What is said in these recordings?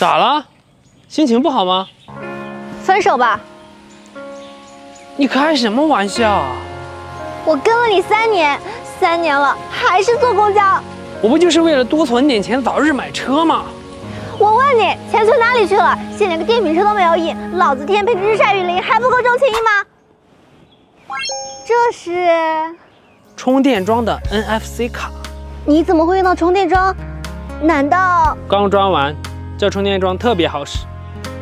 咋了？心情不好吗？分手吧。你開什麼玩笑啊？我跟了你3年，3年了，還是坐公交。我不就是為了多存點錢，早日買車嗎？我問你，錢存哪裡去了？現在連個電瓶車都沒有印，老子天配的日曬雨淋還不夠重情義嗎？這是充電樁的 NFC 卡。你怎麼會用到充電樁？難道剛裝完？這充電樁特別好使，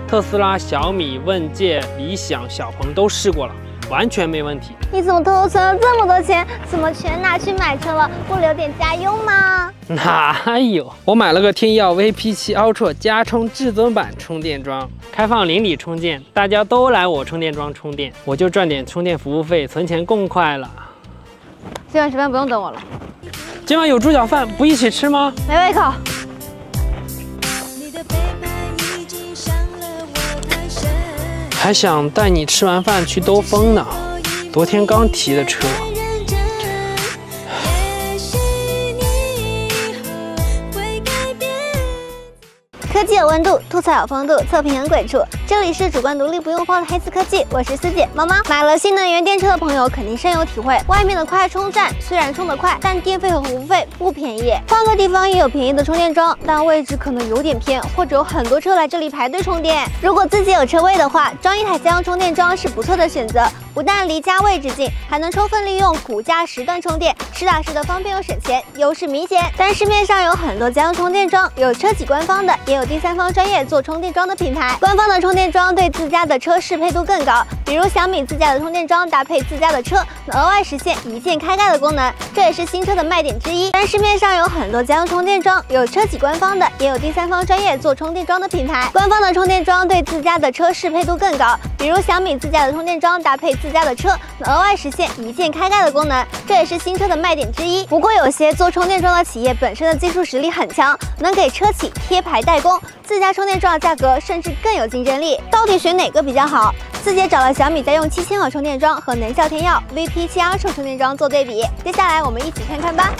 特斯拉、小米、問界、理想、小鵬都試過了，完全沒問題。你怎麼偷偷存了這麼多錢？怎麼全拿去買車了？不留點家用嗎？哪有？我買了個天耀 VP7 Ultra 加充至尊版充電樁，開放鄰里充電，大家都來我充電樁充電，我就賺點充電服務費，存錢更快了。今晚吃飯不用等我了。今晚有豬腳飯，不一起吃嗎？沒胃口。還想帶你吃完飯去兜風呢，昨天剛提的車。科技有溫度，吐槽有風度，測評很鬼畜。這裡是主觀獨立不用慌的黑絲科技，我是絲姐媽媽。買了新能源電車的朋友肯定深有體會，外面的快充站雖然充得快，但電費和服務費不便宜。換個地方也有便宜的充電樁，但位置可能有點偏，或者有很多車來這裡排隊充電。如果自己有車位的話，裝一台家用充電樁是不錯的選擇，不但離家位置近，還能充分利用骨架時段充電，實打實的方便又省錢，優勢明顯。但市面上有很多家用充電樁，有車企官方的，也有第三方專業做充電樁的品牌。官方的充電樁對自家的車適配度更高，比如小米自家的充電樁搭配自家的車，能額外實現一鍵開蓋的功能，這也是新車的賣點之一。但市面上有很多家用充電樁，有車企官方的，也有第三方專業做充電樁的品牌。官方的充電樁對自家的車適配度更高，比如小米自家的充電樁搭配自家的車，能額外實現一鍵開蓋的功能，這也是新車的賣點之一。不過有些做充電樁的企業本身的技術實力很強，能給車企貼牌代工，自家充電樁的價格甚至更有競爭力。到底選哪個比較好？絲姐找了小米家用7000瓦充電樁和能效天耀 VP7 Ultra 充電樁做對比，接下來我們一起看看吧。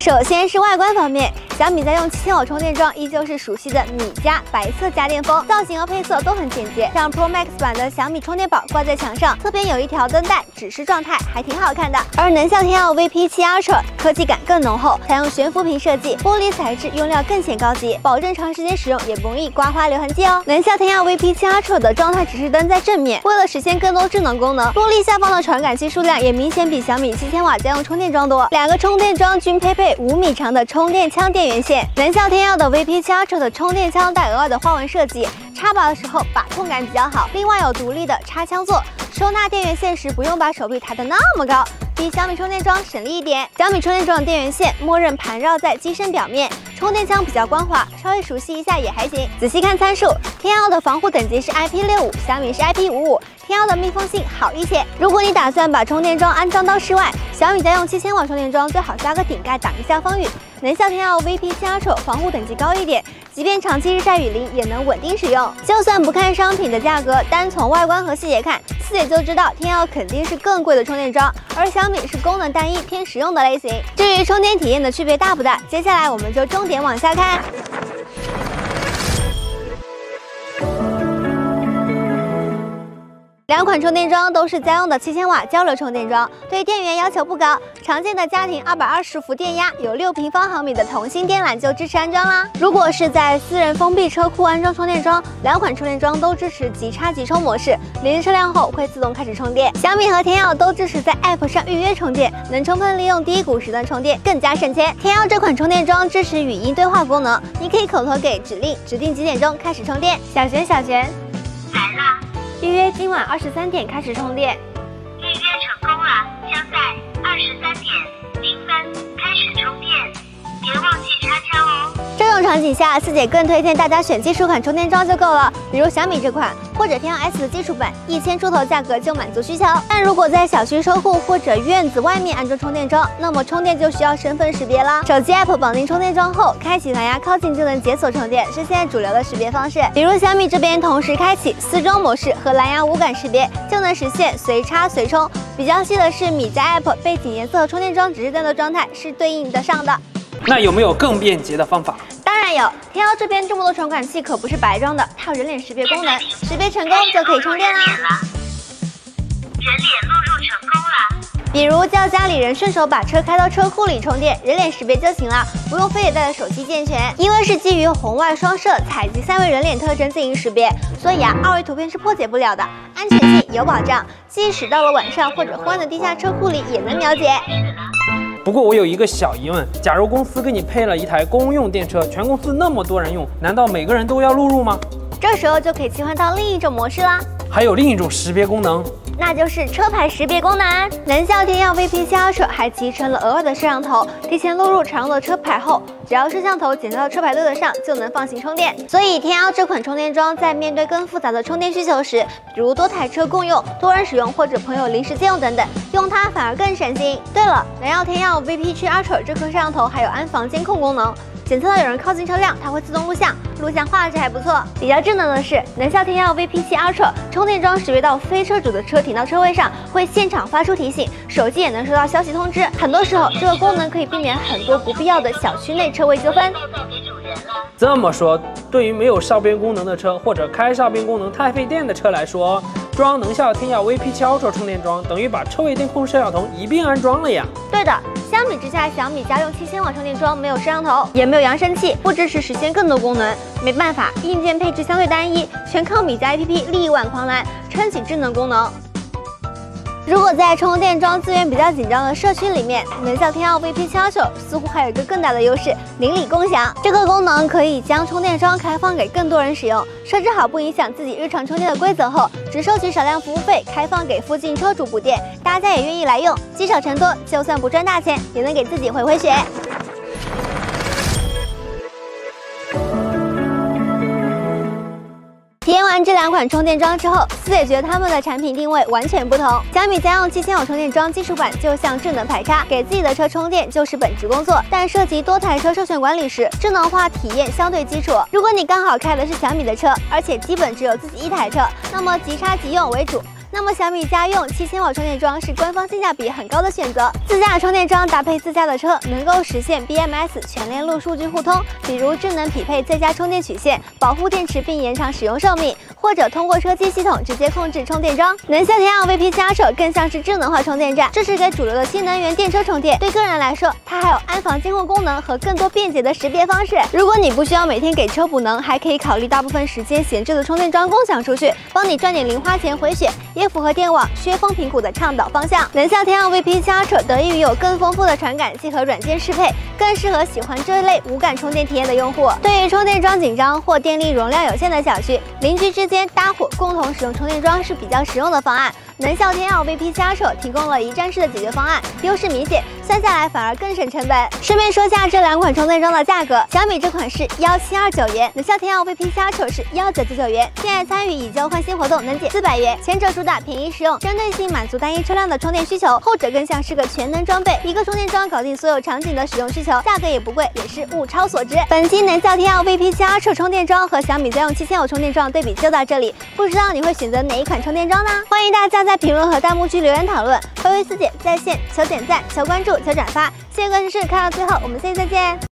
首先是外觀方面，小米家用7000瓦充電樁依舊是熟悉的米家白色家電風，造型和配色都很簡潔。像 Pro Max 版的小米充電寶掛在牆上，側邊有一條燈帶指示狀態，還挺好看的。而能效天耀 VP7 Ultra 科技感更濃厚，採用懸浮屏設計，玻璃材質用料更顯高級，保證長時間使用也不容易刮花留痕跡哦。能效天耀 VP7 Ultra 的狀態指示燈在正面，為了實現更多智能功能，玻璃下方的傳感器數量也明顯比小米7000瓦家用充電樁多。兩個充電樁均配備5米長的充電槍電源線，能效天耀的 VP7 Ultra 的充電槍帶額外的花紋設計，插拔的時候把控感比較好。另外有獨立的插槍座，收納電源線時不用把手臂抬得那麼高，比小米充電樁省力一點。小米充電樁的電源線默認盤繞在機身表面，充電槍比較光滑，稍微熟悉一下也還行。仔細看參數，天耀的防護等級是 IP65，小米是 IP55，天耀的密封性好一些。如果你打算把充電樁安裝到室外，小米家用7000瓦充電樁最好加個頂蓋擋一下風雨。能效天耀 VP7 Ultra 防護等級高一點，即便長期日曬雨淋也能穩定使用。就算不看商品的價格，單從外觀和細節看，絲姐就知道天耀肯定是更貴的充電樁，而小米是功能單一偏實用的類型。至於充電體驗的區別大不大，接下來我們就重點往下看。两款充電樁都是家用的7000瓦交流充電樁，對電源要求不高，常見的家庭220伏電壓有6平方毫米的同心電纜就支持安裝啦。如果是在私人封閉車庫安裝充電樁，兩款充電樁都支持即插即充模式，連車輛後會自動開始充電。小米和天耀都支持在 App 上預約充電，能充分利用低谷時段充電，更加省錢。天耀這款充電樁支持語音對話功能，你可以口頭給指令，指定幾點鐘開始充電。小璇來啦。預約今晚23點開始充電，預約成功了，將在23點0分開始充電，別忘記插槍哦。這種場景下，絲姐更推薦大家選基礎款充電樁就夠了，比如小米這款或者天耀 S 的基礎版，1000出頭價格就滿足需求。但如果在小區車庫或者院子外面安裝充電樁，那麼充電就需要身份識別啦。手機 App 綁定充電樁後，開啟藍牙靠近就能解鎖充電，是現在主流的識別方式。比如小米這邊同時開啟4中模式和藍牙無感識別，就能實現隨插隨充，比較細的是米家 App 背景顏色和充電樁指示燈的狀態是對應得上的。那有沒有更便捷的方法？當然有，天妖這邊這麼多傳感器可不是白裝的，它有人臉識別功能，識別成功就可以充電啦。人臉錄入成功了。比如叫家裡人順手把車開到車庫裡充電，人臉識別就行了，不用非得帶着手機健全。因為是基於紅外雙攝採集3維人臉特徵進行識別，所以2維圖片是破解不了的，安全性有保障，即使到了晚上或者昏暗的地下車庫裡也能秒解。不過我有一個小疑問，假如公司給你配了一台公用電車，全公司那麼多人用，難道每個人都要錄入嗎？這時候就可以切換到另一種模式啦。還有另一種識別功能，那就是車牌識別功能。能效天耀 VP7 Ultra 還集成了額外的攝像頭，提前錄入常用的車牌後，只要攝像頭檢測到車牌對得上，就能放心充電。所以天耀這款充電樁在面對更複雜的充電需求時，比如多台車共用、多人使用或者朋友臨時借用等等，用它反而更省心。对了，能效天耀 VP7 Ultra 這顆攝像頭還有安防監控功能。檢測到有人靠近車輛，它會自動錄像，錄像畫質還不錯。比較智能的是，能效天耀 VP7 Ultra 充電樁識別到非車主的車停到車位上，會現場發出提醒，手機也能收到消息通知。很多時候，這個功能可以避免很多不必要的小區內車位糾紛。這麼說，對於沒有哨邊功能的車或者開哨邊功能太費電的車來說，裝能效天耀 VP7 Ultra 充電樁等於把車位電控攝像頭一併安裝了呀。對的。相比之下，小米家用7000瓦充電樁沒有攝像頭，也沒有揚聲器，不支持實現更多功能。沒辦法，硬件配置相對單一，全靠米家 APP 力挽狂瀾，撐起智能功能。如果在充電樁資源比較緊張的社區裡面，能效天耀 VP7 Ultra 似乎還有一個更大的優勢——鄰里共享。這個功能可以將充電樁開放給更多人使用，設置好不影響自己日常充電的規則後，只收取少量服務費，開放給附近車主補電，大家也願意來用，積少成多，就算不賺大錢，也能給自己回血。體驗完這兩款充電樁之後，思磊覺得他們的產品定位完全不同。小米家用7000瓦充電樁基礎版就像智能排插，給自己的車充電就是本職工作。但涉及多台車授權管理時，智能化體驗相對基礎。如果你剛好開的是小米的車，而且基本只有自己一台車，那麼即插即用為主。那麼小米家用7000瓦充電樁是官方性價比很高的選擇。自家的充電樁搭配自家的車，能夠實現 BMS 全鏈路數據互通，比如智能匹配最佳充電曲線，保護電池並延長使用壽命，或者通過車機系統直接控制充電樁。能效天耀 VP7 Ultra 更像是智能化充電站，支持給主流的新能源電車充電。對個人來說，它還有安防監控功能和更多便捷的識別方式。如果你不需要每天給車補能，還可以考慮大部分時間閒置的充電樁共享出去，幫你賺點零花錢回血。也符合電網削峰平谷的倡導方向。能效天耀 VP7 Ultra 得益於有更豐富的傳感器和軟件適配，更適合喜歡這一類無感充電體驗的用戶。對於充電樁緊張或電力容量有限的小區，鄰居之間搭夥共同使用充電樁是比較實用的方案。能效天耀 VP7 Ultra 提供了一站式的解決方案，優勢明顯，算下來反而更省成本。順便說下這兩款充電樁的價格，小米這款是1729元，能效天耀 VP7 Ultra 是1999元。現在參與以舊換新活動能減400元，前者主打便宜實用，針對性滿足單一車輛的充電需求，後者更像是個全能裝備，一個充電樁搞定所有場景的使用需求，價格也不貴，也是物超所值。本期能效天耀 VP7 Ultra 充電樁和小米家用7000瓦充電樁對比就到這裡，不知道你會選擇哪一款充電樁呢？歡迎大家在評論和彈幕區留言討論，回思姐在線求點讚、求關注、求轉發，謝謝各位試試看到最後，我們下期再見。